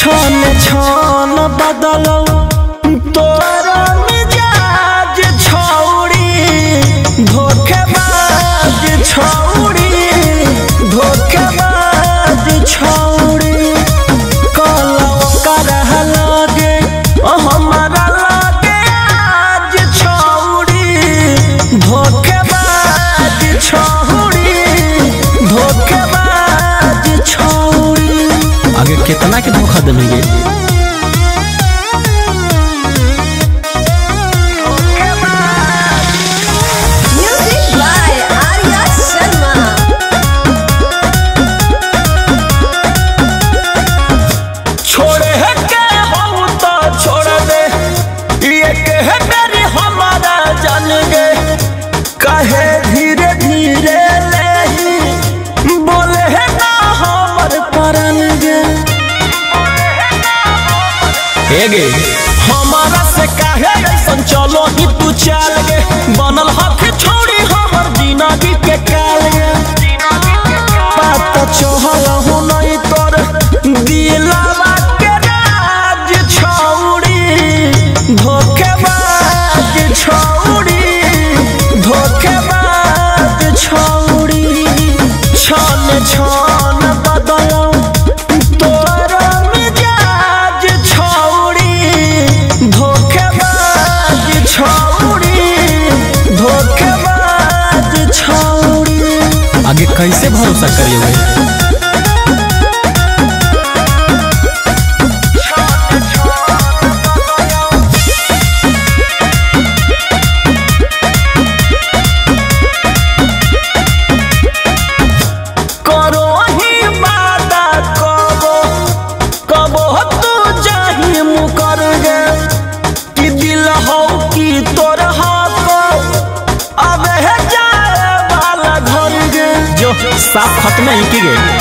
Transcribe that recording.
छन छन बदलो तोरा मिजाज छौड़ी धोखेबाज छौड़ी धोखेबाज छौड़ी कलौ करह लगे हमारा लगे आज छौड़ी धोखेबाज छौड़ी धोखेबाज छौड़ी। आगे कितना के धोखा देंगे? कहे धीरे धीरे ले बोले है ना हमर परन गे गे हमारा से काहे ऐसन चलो ही तू चल गे बनल हक छोड़ी हमर जिंदगी के काल गे पता चहल हो नहीं तोर दिलवा के राज छौड़ी धोखेबाज छौड़ी धोखेबाज छौड़ी छन छन बदलो तोरा मिजाज छौड़ी धोखेबाज छौड़ी धोखेबाज छौड़ी। आगे कैसे भरोसा करिए? साफ खत्म ही की गई।